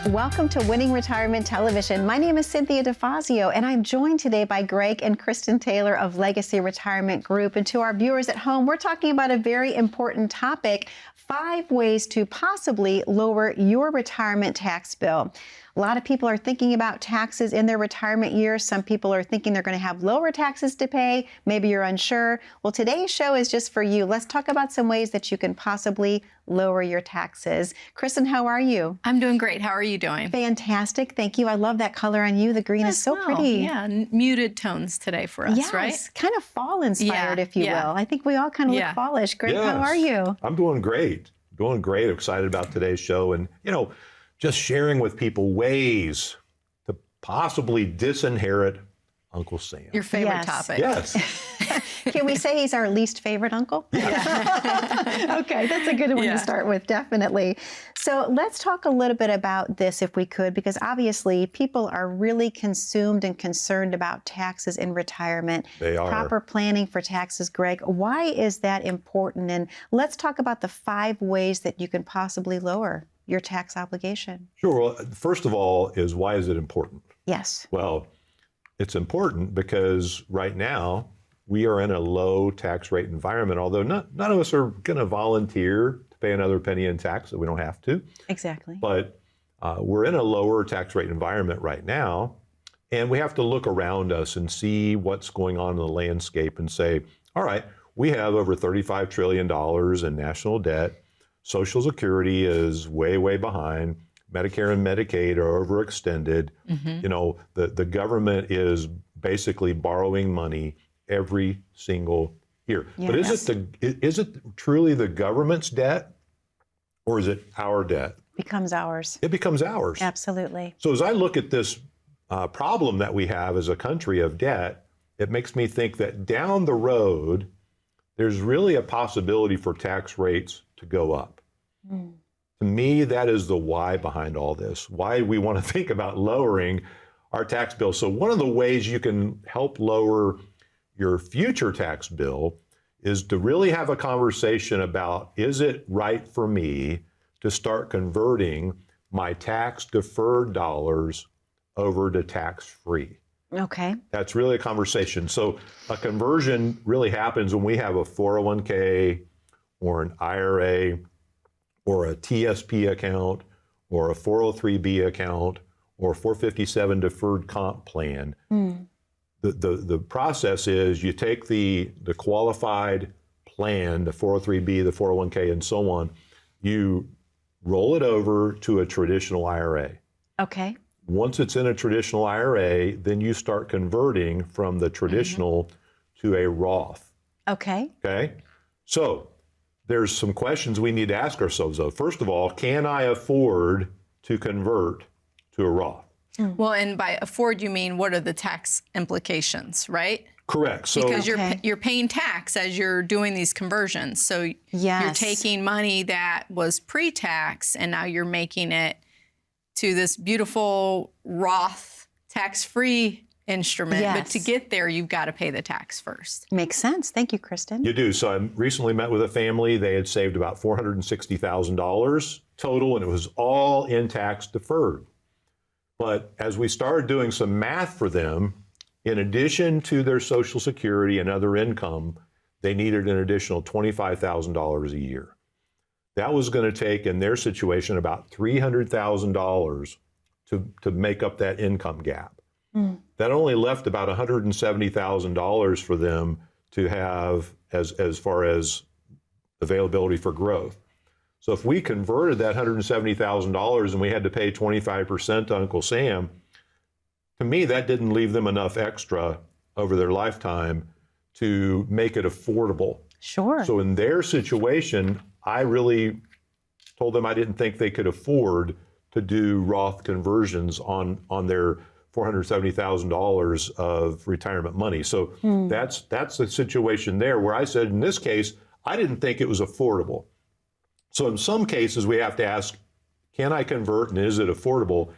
Welcome to Winning Retirement Television. My name is Cynthia DeFazio, and I'm joined today by Greg and Kristen Taylor of Legacy Retirement Group. And to our viewers at home, we're talking about a very important topic, 5 ways to possibly lower your retirement tax bill. A lot of people are thinking about taxes in their retirement years. Some people are thinking they're going to have lower taxes to pay. Maybe you're unsure. Well, today's show is just for you. Let's talk about some ways that you can possibly lower your taxes. Kristen, how are you? I'm doing great. How are you doing? Fantastic. Thank you. I love that color on you. The green is so pretty. Yeah, muted tones today for us, right? Yes, kind of fall inspired, if you will. I think we all kind of look fallish. Greg, how are you? I'm doing great. Doing great. Excited about today's show. And, just sharing with people ways to possibly disinherit Uncle Sam. Your favorite topic. Yes. Can we say he's our least favorite uncle? Yeah. Okay, that's a good one to start with, definitely. So let's talk a little bit about this, if we could, because obviously people are really consumed and concerned about taxes in retirement. They are. Proper planning for taxes, Greg. Why is that important? And let's talk about the 5 ways that you can possibly lower your tax obligation. Sure. Well, first of all is, why is it important? Yes. Well, it's important because right now we are in a low tax rate environment, although none of us are going to volunteer to pay another penny in tax that we don't have to. Exactly. But we're in a lower tax rate environment right now, and we have to look around us and see what's going on in the landscape and say, all right, we have over $35 trillion in national debt. Social Security is way, way behind. Medicare and Medicaid are overextended. Mm-hmm. The government is basically borrowing money every single year. Yes. But is it truly the government's debt, or is it our debt? Becomes ours. It becomes ours. Absolutely. So as I look at this problem that we have as a country of debt, it makes me think that down the road, there's really a possibility for tax rates to go up. Mm. To me, that is the why behind all this, why we want to think about lowering our tax bill. So one of the ways you can help lower your future tax bill is to really have a conversation about, is it right for me to start converting my tax deferred dollars over to tax free? Okay. That's really a conversation. So a conversion really happens when we have a 401k or an IRA or a TSP account or a 403B account or a 457 deferred comp plan. Mm. The process is you take the qualified plan, the 403B, the 401k, and so on, you roll it over to a traditional IRA. Okay. Once it's in a traditional IRA, then you start converting from the traditional to a Roth. Okay. Okay. So there's some questions we need to ask ourselves, though. First of all, can I afford to convert to a Roth? Well, and by afford, you mean what are the tax implications, right? Correct. So, because you're paying tax as you're doing these conversions. So you're taking money that was pre-tax and now you're making it to this beautiful Roth tax-free instrument. Yes. But to get there, you've got to pay the tax first. Makes sense. Thank you, Kristen. You do. So I recently met with a family. They had saved about $460,000 total, and it was all in tax deferred. But as we started doing some math for them, in addition to their Social Security and other income, they needed an additional $25,000 a year. That was going to take, in their situation, about $300,000 to make up that income gap. Mm. That only left about $170,000 for them to have as far as availability for growth. So if we converted that $170,000 and we had to pay 25% to Uncle Sam, to me, that didn't leave them enough extra over their lifetime to make it affordable. Sure. So in their situation, I really told them I didn't think they could afford to do Roth conversions on their $470,000 of retirement money. So that's the situation there where I said, in this case, I didn't think it was affordable. So in some cases, we have to ask, can I convert and is it affordable?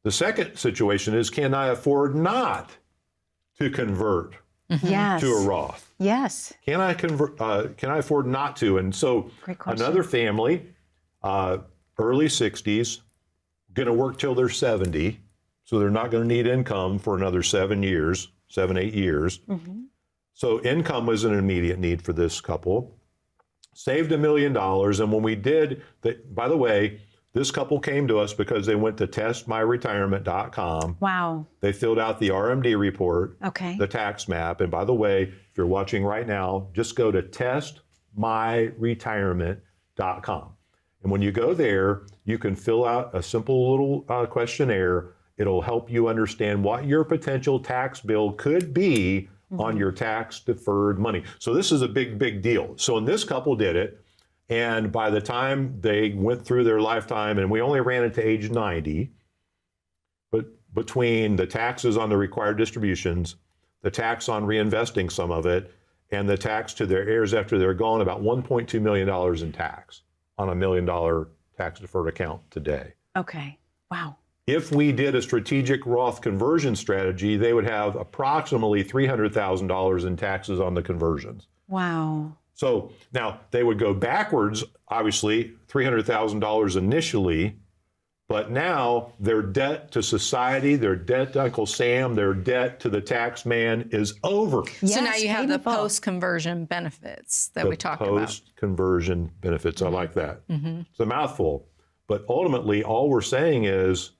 The second situation is, can I afford not to convert yes. to a Roth? Yes. Can I convert? Can I afford not to? And so another family, early 60s, going to work till they're 70, so they're not going to need income for another 7 years, 8 years. Mm-hmm. So income was an immediate need for this couple. Saved $1 million, and when we did, by the way, this couple came to us because they went to testmyretirement.com. Wow. They filled out the RMD report, the tax map, and by the way, if you're watching right now, just go to testmyretirement.com. And when you go there, you can fill out a simple little questionnaire. It'll help you understand what your potential tax bill could be on your tax deferred money. So this is a big, big deal. So when this couple did it, and by the time they went through their lifetime, and we only ran it to age 90, but between the taxes on the required distributions, the tax on reinvesting some of it, and the tax to their heirs after they're gone, about $1.2 million in tax on $1 million tax deferred account today. Okay. Wow. If we did a strategic Roth conversion strategy, they would have approximately $300,000 in taxes on the conversions. Wow. So now they would go backwards, obviously, $300,000 initially, but now their debt to society, their debt to Uncle Sam, their debt to the tax man is over. Yes, so now you have the painful. Post-conversion benefits that we talked about. Post-conversion benefits, I like that. Mm-hmm. It's a mouthful. But ultimately, all we're saying is,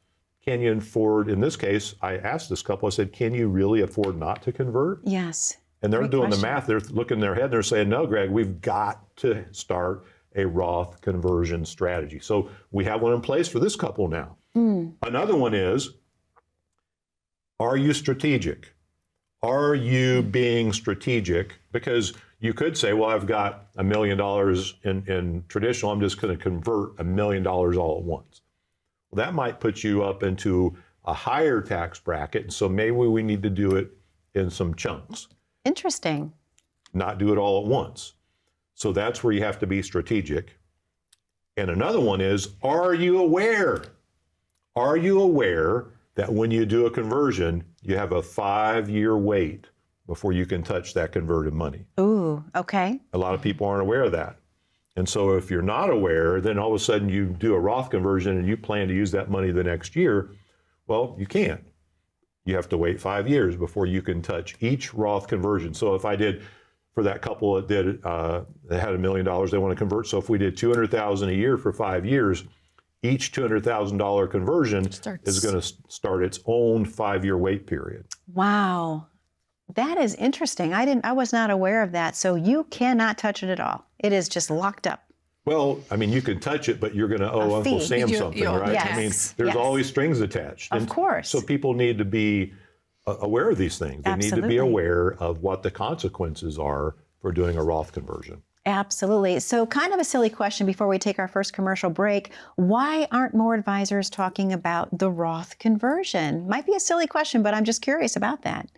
can you afford, in this case, I asked this couple, I said, can you really afford not to convert? Yes. And they're Great doing question. the math, they're looking in their head, and they're saying, no, Greg, we've got to start a Roth conversion strategy. So we have one in place for this couple now. Another one is, are you strategic? Are you being strategic? Because you could say, well, I've got $1 million in traditional, I'm just going to convert $1 million all at once. Well, that might put you up into a higher tax bracket, and so maybe we need to do it in some chunks. Interesting. Not do it all at once. So that's where you have to be strategic. And another one is, are you aware? Are you aware that when you do a conversion, you have a 5-year wait before you can touch that converted money? Ooh, okay. A lot of people aren't aware of that. And so if you're not aware, then all of a sudden you do a Roth conversion and you plan to use that money the next year. Well, you can't. You have to wait 5 years before you can touch each Roth conversion. So if I did, for that couple that did, they had $1 million they want to convert. So if we did $200,000 a year for 5 years, each $200,000 conversion is going to start its own 5-year wait period. Wow. That is interesting. I was not aware of that. So you cannot touch it at all. It is just locked up. Well, I mean, you can touch it, but you're going to owe Uncle Sam something, right? Yes. I mean, there's always strings attached. Of course. So people need to be aware of these things. They need to be aware of what the consequences are for doing a Roth conversion. Absolutely. So kind of a silly question before we take our first commercial break. Why aren't more advisors talking about the Roth conversion? Might be a silly question, but I'm just curious about that.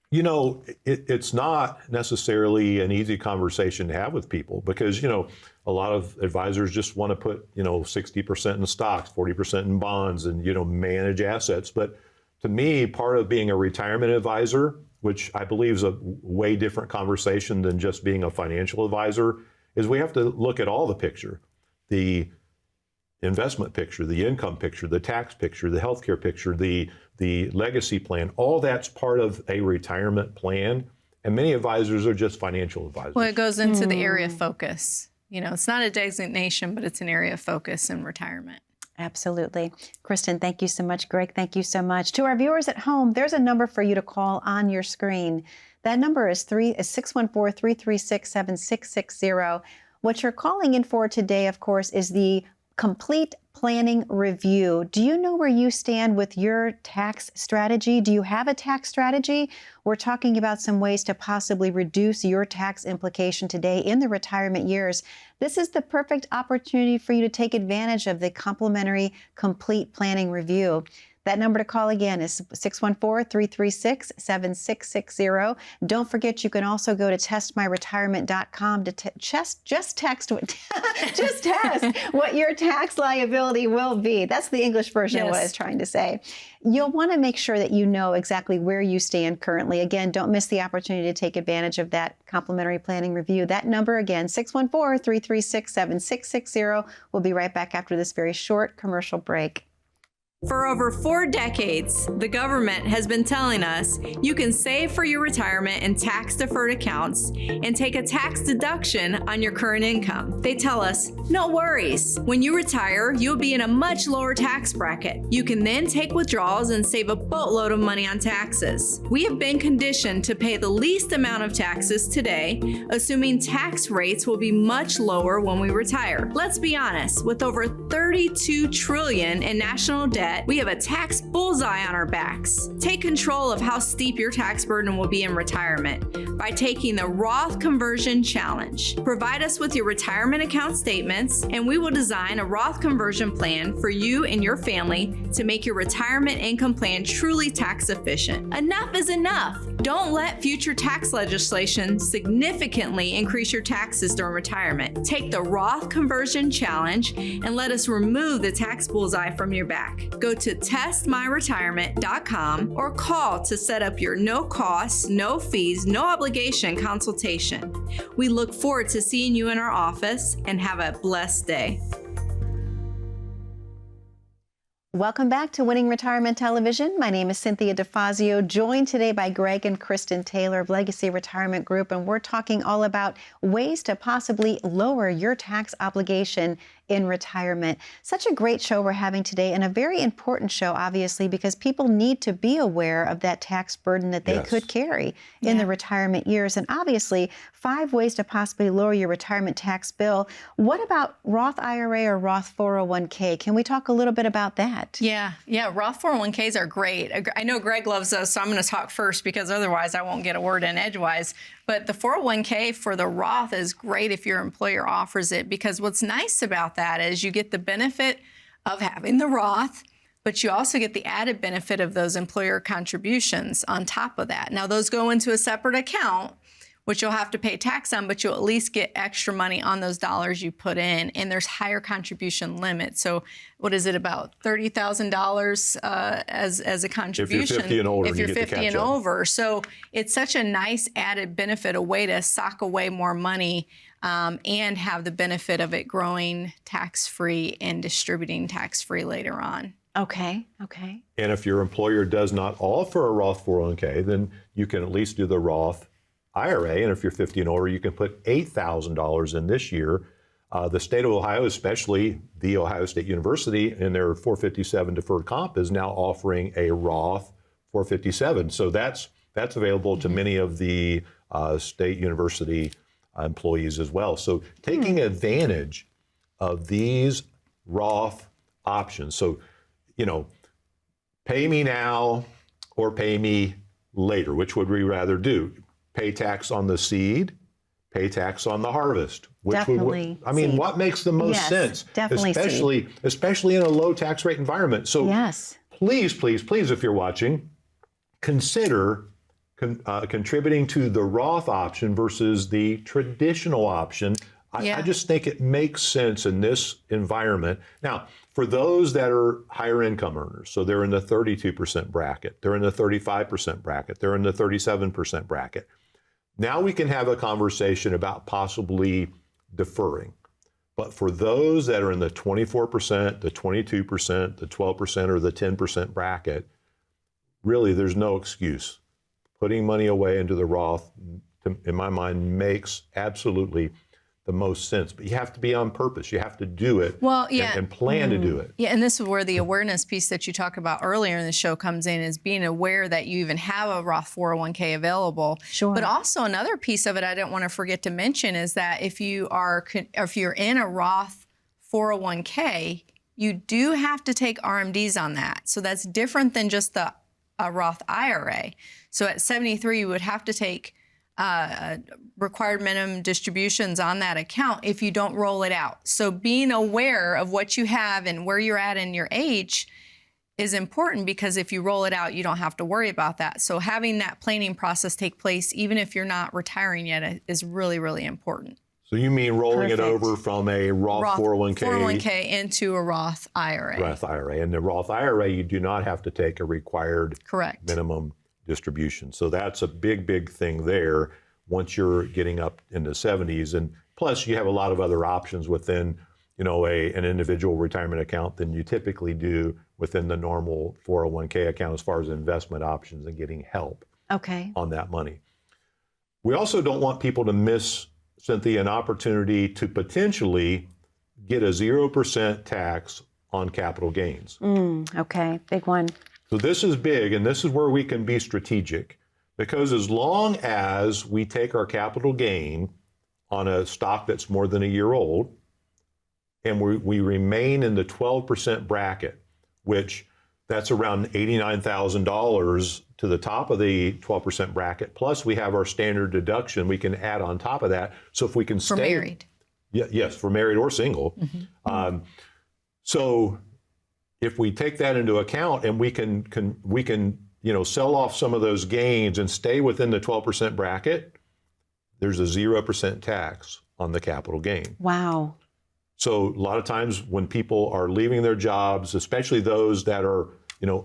You know, it's not necessarily an easy conversation to have with people because, you know, a lot of advisors just want to put, 60% in stocks, 40% in bonds and, manage assets. But to me, part of being a retirement advisor, which I believe is a way different conversation than just being a financial advisor, is we have to look at all the picture, the investment picture, the income picture, the tax picture, the healthcare picture, the legacy plan. All that's part of a retirement plan. And many advisors are just financial advisors. Well, it goes into the area of focus. It's not a designation, but it's an area of focus in retirement. Absolutely. Kristen, thank you so much. Greg, thank you so much. To our viewers at home, there's a number for you to call on your screen. That number is 614-336-7660. What you're calling in for today, of course, is the complete planning review. Do you know where you stand with your tax strategy? Do you have a tax strategy? We're talking about some ways to possibly reduce your tax implication today in the retirement years. This is the perfect opportunity for you to take advantage of the complimentary complete planning review. That number to call again is 614-336-7660. Don't forget, you can also go to testmyretirement.com to just test what your tax liability will be. That's the English version of what I was trying to say. You'll want to make sure that you know exactly where you stand currently. Again, don't miss the opportunity to take advantage of that complimentary planning review. That number again, 614-336-7660. We'll be right back after this very short commercial break. For over 4 decades, the government has been telling us you can save for your retirement in tax-deferred accounts and take a tax deduction on your current income. They tell us, no worries. When you retire, you'll be in a much lower tax bracket. You can then take withdrawals and save a boatload of money on taxes. We have been conditioned to pay the least amount of taxes today, assuming tax rates will be much lower when we retire. Let's be honest, with over $32 trillion in national debt, we have a tax bullseye on our backs. Take control of how steep your tax burden will be in retirement by taking the Roth Conversion Challenge. Provide us with your retirement account statements, and we will design a Roth conversion plan for you and your family to make your retirement income plan truly tax efficient. Enough is enough. Don't let future tax legislation significantly increase your taxes during retirement. Take the Roth Conversion Challenge and let us remove the tax bullseye from your back. Go to testmyretirement.com or call to set up your no cost, no fees, no obligation consultation. We look forward to seeing you in our office, and have a blessed day. Welcome back to Winning Retirement Television. My name is Cynthia DeFazio, joined today by Greg and Kristen Taylor of Legacy Retirement Group, and we're talking all about ways to possibly lower your tax obligation in retirement. Such a great show we're having today, and a very important show, obviously, because people need to be aware of that tax burden that they could carry in the retirement years. And obviously, 5 ways to possibly lower your retirement tax bill. What about Roth IRA or Roth 401k? Can we talk a little bit about that? Yeah. Roth 401ks are great. I know Greg loves those, so I'm going to talk first because otherwise I won't get a word in edgewise. But the 401k for the Roth is great if your employer offers it, because what's nice about that is you get the benefit of having the Roth, but you also get the added benefit of those employer contributions on top of that. Now, those go into a separate account, which you'll have to pay tax on, but you'll at least get extra money on those dollars you put in, and there's higher contribution limits. So what is it, about $30,000 as a contribution? If you're 50 and older, if you're 50 and over. So it's such a nice added benefit, a way to sock away more money and have the benefit of it growing tax-free and distributing tax-free later on. Okay. And if your employer does not offer a Roth 401k, then you can at least do the Roth IRA, and if you're 50 and older, you can put $8,000 in this year. The state of Ohio, especially The Ohio State University, in their 457 deferred comp, is now offering a Roth 457. So that's available to many of the state university employees as well. So taking advantage of these Roth options. So, pay me now or pay me later. Which would we rather do? Pay tax on the seed, pay tax on the harvest. Definitely. What makes the most sense? Definitely. Especially in a low tax rate environment. So please, if you're watching, consider contributing to the Roth option versus the traditional option. I just think it makes sense in this environment. Now, for those that are higher income earners, so they're in the 32% bracket, they're in the 35% bracket, they're in the 37% bracket. Now we can have a conversation about possibly deferring. But for those that are in the 24%, the 22%, the 12%, or the 10% bracket, really there's no excuse. Putting money away into the Roth, in my mind, makes absolutely the most sense. But you have to be on purpose. You have to do it and plan to do it. Yeah, and this is where the awareness piece that you talked about earlier in the show comes in, is being aware that you even have a Roth 401k available. Sure. But also another piece of it I don't want to forget to mention is that if you're in a Roth 401k, you do have to take RMDs on that. So that's different than just a Roth IRA. So at 73, you would have to take required minimum distributions on that account if you don't roll it out. So being aware of what you have and where you're at in your age is important, because if you roll it out, you don't have to worry about that. So having that planning process take place, even if you're not retiring yet, is really, really important. So you mean rolling it over from a Roth 401k into a Roth IRA. Roth IRA. And the Roth IRA, you do not have to take a required minimum distribution. So that's a big thing there once you're getting up in the 70s. And plus, you have a lot of other options within an individual retirement account than you typically do within the normal 401k account as far as investment options and getting help on that money. We also don't want people to miss, Cynthia, an opportunity to potentially get a 0% tax on capital gains. Okay, big one. So this is big, and this is where we can be strategic, because as long as we take our capital gain on a stock that's more than a year old, and we remain in the 12% bracket, which that's around $89,000 to the top of the 12% bracket. Plus we have our standard deduction we can add on top of that. So if we can stay— For married. Yes, for married or single. So if we take that into account and we can sell off some of those gains and stay within the 12% bracket, there's a 0% tax on the capital gain. Wow. So a lot of times when people are leaving their jobs, especially those that are,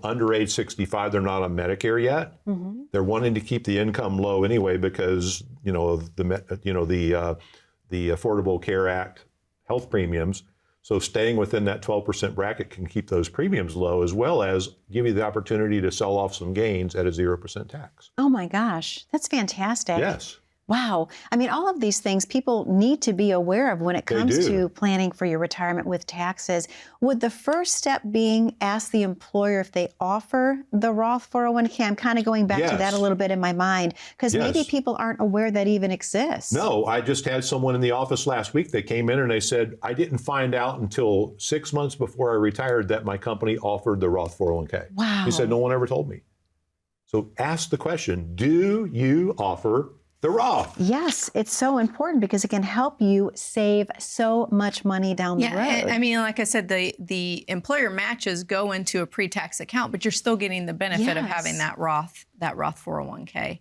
under age 65, they're not on Medicare yet. They're wanting to keep the income low anyway because, of the Affordable Care Act health premiums. So staying within that 12% bracket can keep those premiums low, as well as give you the opportunity to sell off some gains at a 0% tax. Oh my gosh, that's fantastic. Yes. Wow. I mean, all of these things people need to be aware of when it comes to planning for your retirement with taxes. Would the first step being ask the employer if they offer the Roth 401k? I'm kind of going back to that a little bit in my mind, because maybe people aren't aware that even exists. No, I just had someone in the office last week that came in and they said, I didn't find out until 6 months before I retired that my company offered the Roth 401k. Wow. He said, no one ever told me. So ask the question, do you offer the Roth? Yes, it's so important because it can help you save so much money down the road. I mean, like I said, the employer matches go into a pre-tax account, but you're still getting the benefit of having that Roth 401k.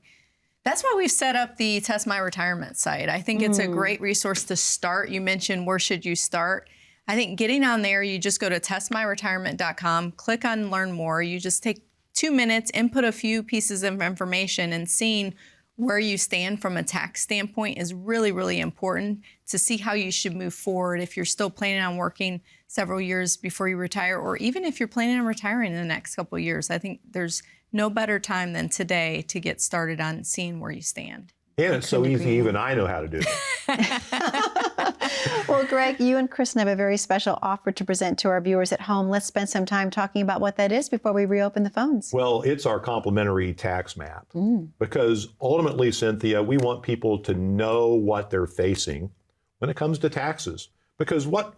That's why we've set up the Test My Retirement site. I think it's a great resource to start. You mentioned where should you start? I think getting on there, you just go to testmyretirement.com, click on Learn More. You just take 2 minutes, input a few pieces of information, and seeing where you stand from a tax standpoint is really, really important to see how you should move forward if you're still planning on working several years before you retire, or even if you're planning on retiring in the next couple of years. I think there's no better time than today to get started on seeing where you stand. And it's so easy, even I know how to do it. Well, Greg, you and Kristen have a very special offer to present to our viewers at home. Let's spend some time talking about what that is before we reopen the phones. Well, it's our complimentary tax map. Because ultimately, Cynthia, we want people to know what they're facing when it comes to taxes. Because what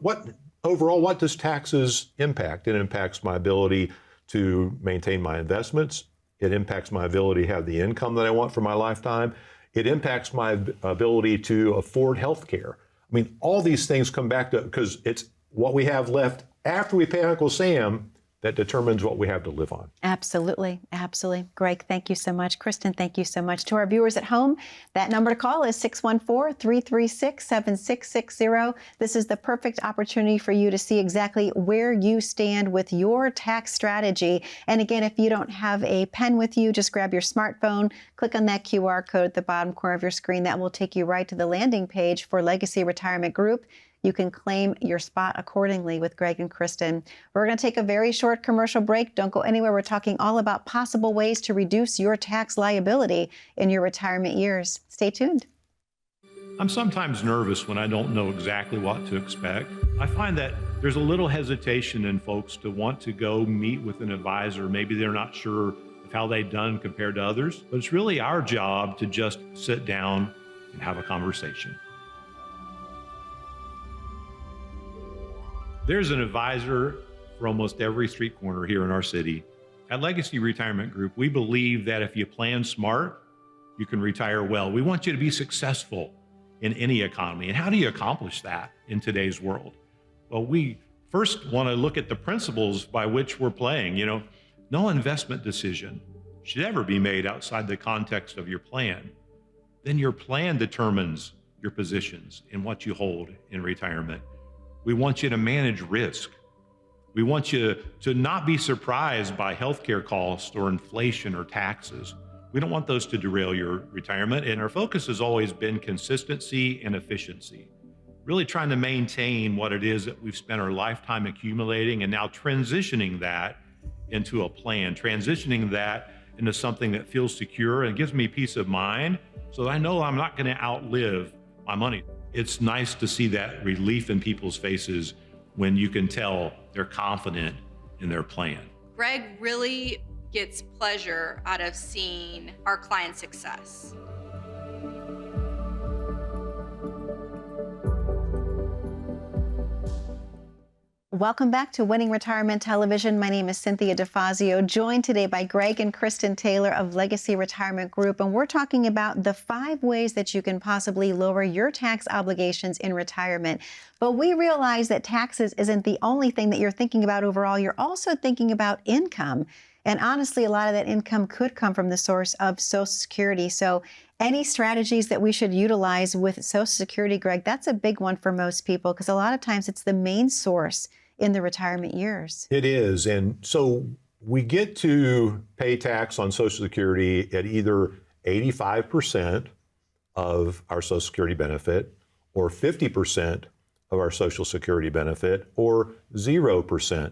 does taxes impact? It impacts my ability to maintain my investments. It impacts my ability to have the income that I want for my lifetime. It impacts my ability to afford health care. I mean, all these things come back to, because it's what we have left after we pay Uncle Sam that determines what we have to live on. Absolutely. Absolutely. Greg, thank you so much. Kristen, thank you so much. To our viewers at home, that number to call is 614-336-7660. This is the perfect opportunity for you to see exactly where you stand with your tax strategy. And again, if you don't have a pen with you, just grab your smartphone, click on that QR code at the bottom corner of your screen. That will take you right to the landing page for Legacy Retirement Group. You can claim your spot accordingly with Greg and Kristen. We're going to take a very short commercial break. Don't go anywhere. We're talking all about possible ways to reduce your tax liability in your retirement years. Stay tuned. I'm sometimes nervous when I don't know exactly what to expect. I find that there's a little hesitation in folks to want to go meet with an advisor. Maybe they're not sure of how they've done compared to others, but it's really our job to just sit down and have a conversation. There's an advisor for almost every street corner here in our city. At Legacy Retirement Group, we believe that if you plan smart, you can retire well. We want you to be successful in any economy. And how do you accomplish that in today's world? Well, we first want to look at the principles by which we're playing. No investment decision should ever be made outside the context of your plan. Then your plan determines your positions in what you hold in retirement. We want you to manage risk. We want you to not be surprised by healthcare costs or inflation or taxes. We don't want those to derail your retirement. And our focus has always been consistency and efficiency. really trying to maintain what it is that we've spent our lifetime accumulating and now transitioning that into a plan, transitioning that into something that feels secure and gives me peace of mind so that I know I'm not going to outlive my money. It's nice to see that relief in people's faces when you can tell they're confident in their plan. Greg really gets pleasure out of seeing our client's success. Welcome back to Winning Retirement Television. My name is Cynthia DeFazio, joined today by Greg and Kristen Taylor of Legacy Retirement Group, and we're talking about the 5 ways that you can possibly lower your tax obligations in retirement. But we realize that taxes isn't the only thing that you're thinking about overall. You're also thinking about income. And honestly, a lot of that income could come from the source of Social Security. So any strategies that we should utilize with Social Security, Greg, that's a big one for most people because a lot of times it's the main source in the retirement years. It is. And so we get to pay tax on Social Security at either 85% of our Social Security benefit or 50% of our Social Security benefit or 0%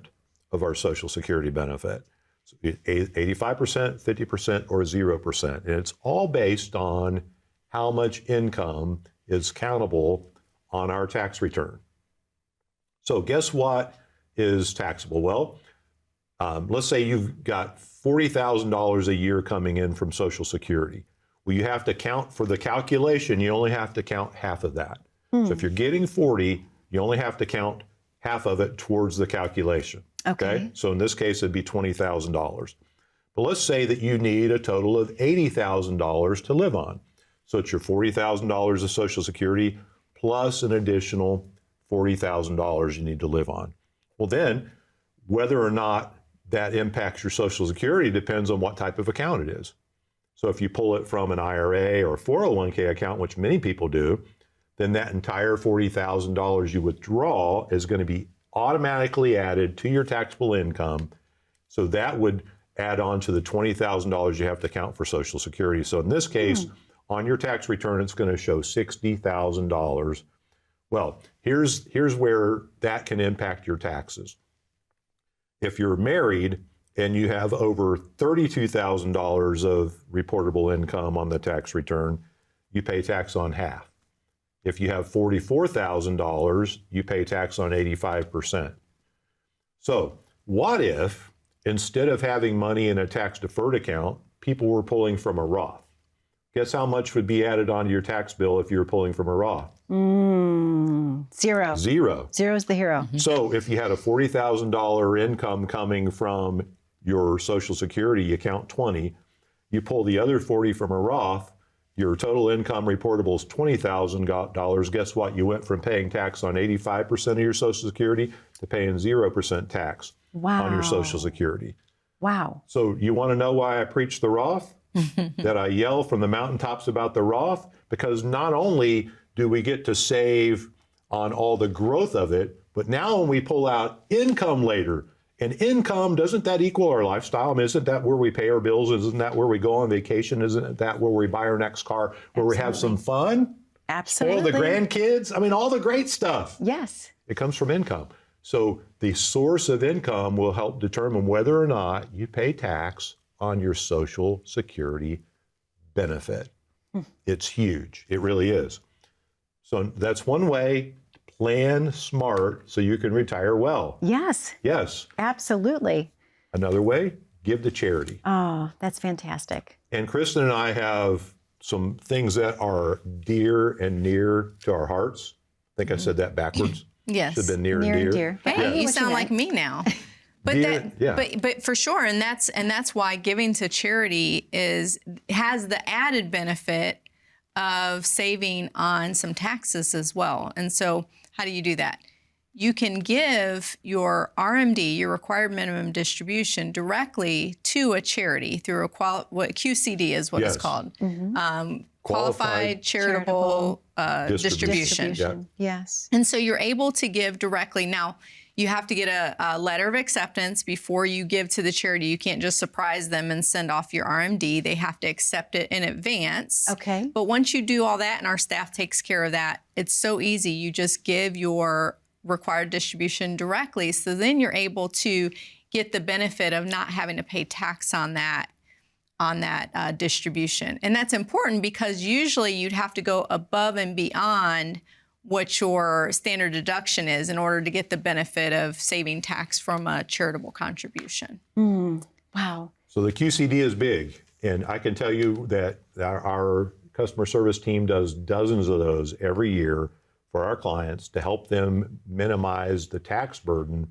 of our Social Security benefit. So 85%, 50%, or 0%. And it's all based on how much income is countable on our tax return. So guess what is taxable? Well, let's say you've got $40,000 a year coming in from Social Security. Well, you have to count for the calculation. You only have to count half of that. So if you're getting 40, you only have to count half of it towards the calculation. Okay. So in this case, it'd be $20,000. But let's say that you need a total of $80,000 to live on. So it's your $40,000 of Social Security plus an additional $40,000 you need to live on. Well, then, whether or not that impacts your Social Security depends on what type of account it is. So if you pull it from an IRA or 401k account, which many people do, then that entire $40,000 you withdraw is going to be automatically added to your taxable income. So that would add on to the $20,000 you have to count for Social Security. So in this case, on your tax return, it's going to show $60,000. Well, here's where that can impact your taxes. If you're married and you have over $32,000 of reportable income on the tax return, you pay tax on half. If you have $44,000, you pay tax on 85%. So what if, instead of having money in a tax-deferred account, people were pulling from a Roth? Guess how much would be added onto your tax bill if you were pulling from a Roth? Zero. Zero. Zero is the hero. So if you had a $40,000 income coming from your Social Security, you count 20, you pull the other 40 from a Roth, your total income reportable is $20,000. Guess what? You went from paying tax on 85% of your Social Security to paying 0% tax on your Social Security. Wow. So you want to know why I preach the Roth? That I yell from the mountaintops about the Roth? Because not only do we get to save on all the growth of it, but now when we pull out income later, and income, doesn't that equal our lifestyle? I mean, isn't that where we pay our bills? Isn't that where we go on vacation? Isn't that where we buy our next car, where we have some fun? Absolutely. Spoil the grandkids? I mean, all the great stuff. Yes. It comes from income. So the source of income will help determine whether or not you pay tax on your Social Security benefit. It's huge. It really is. So that's one way. Plan smart so you can retire well. Yes. Yes. Absolutely. Another way, give to charity. Oh, that's fantastic. And Kristen and I have some things that are dear and near to our hearts. I think I said that backwards. Yes. Should have been near Near and and dear. dear. Hey, you sound like me now. But Dear, but for sure, and that's why giving to charity has the added benefit of saving on some taxes as well. And so, how do you do that? You can give your RMD, your required minimum distribution, directly to a charity through what QCD is what it's called. Qualified charitable distribution. Yeah. Yes. And so you're able to give directly. Now, You have to get a letter of acceptance before you give to the charity. You can't just surprise them and send off your RMD. They have to accept it in advance. Okay. But once you do all that, and our staff takes care of that, it's so easy. You just give your required distribution directly. So then you're able to get the benefit of not having to pay tax on that distribution. And that's important because usually you'd have to go above and beyond what your standard deduction is in order to get the benefit of saving tax from a charitable contribution. Wow. So the QCD is big, and I can tell you that our customer service team does dozens of those every year for our clients to help them minimize the tax burden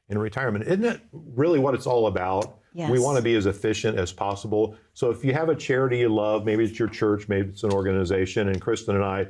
in retirement. Isn't that really what it's all about? Yes. We want to be as efficient as possible. So if you have a charity you love, maybe it's your church, maybe it's an organization, and Kristen and I,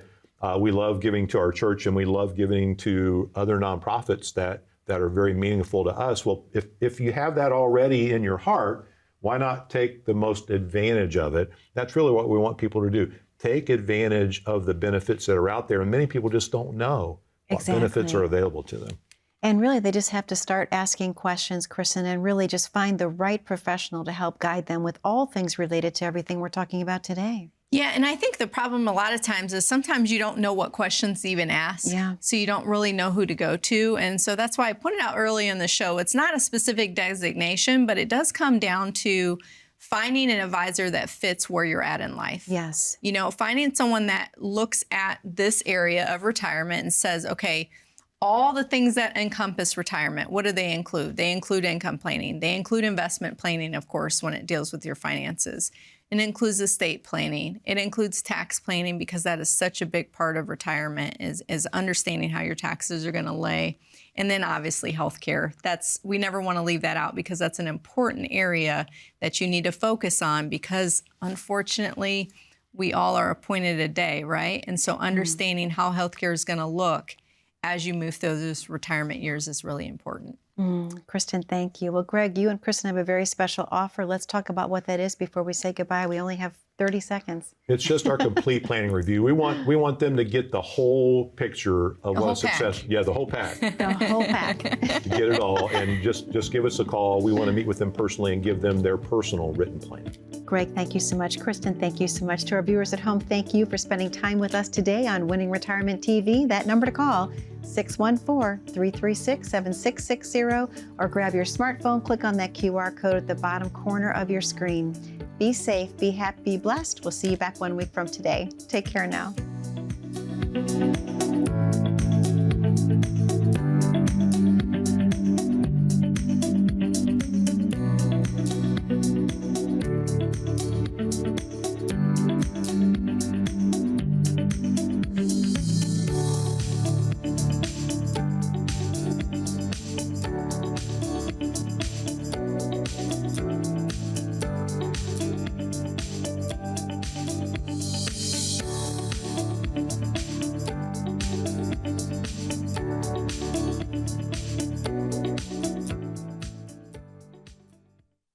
we love giving to our church and we love giving to other nonprofits that are very meaningful to us. Well, if you have that already in your heart, why not take the most advantage of it? That's really what we want people to do. Take advantage of the benefits that are out there. And many people just don't know what benefits are available to them. And really, they just have to start asking questions, Kristen, and really just find the right professional to help guide them with all things related to everything we're talking about today. Yeah, and I think the problem a lot of times is sometimes you don't know what questions to even ask. Yeah. So you don't really know who to go to. And so that's why I pointed out early in the show, it's not a specific designation, but it does come down to finding an advisor that fits where you're at in life. Yes. You know, finding someone that looks at this area of retirement and says, okay, all the things that encompass retirement, what do they include? They include income planning. They include investment planning, of course, when it deals with your finances. It includes estate planning. It includes tax planning because that is such a big part of retirement is understanding how your taxes are going to lay. And then obviously healthcare. We never want to leave that out because that's an important area that you need to focus on because unfortunately we all are appointed a day, right? And so understanding how healthcare is going to look as you move through those retirement years is really important. Kristen, thank you. Well, Greg, you and Kristen have a very special offer. Let's talk about what that is before we say goodbye. We only have 30 seconds. It's just our complete planning review. We want them to get the whole picture of what success. Yeah, the whole pack. The whole pack. Get it all, and just give us a call. We want to meet with them personally and give them their personal written plan. Greg, thank you so much. Kristen, thank you so much. To our viewers at home, thank you for spending time with us today on Winning Retirement TV. That number to call, 614-336-7660, or grab your smartphone, click on that QR code at the bottom corner of your screen. Be safe, be happy, be blessed. We'll see you back 1 week from today. Take care now.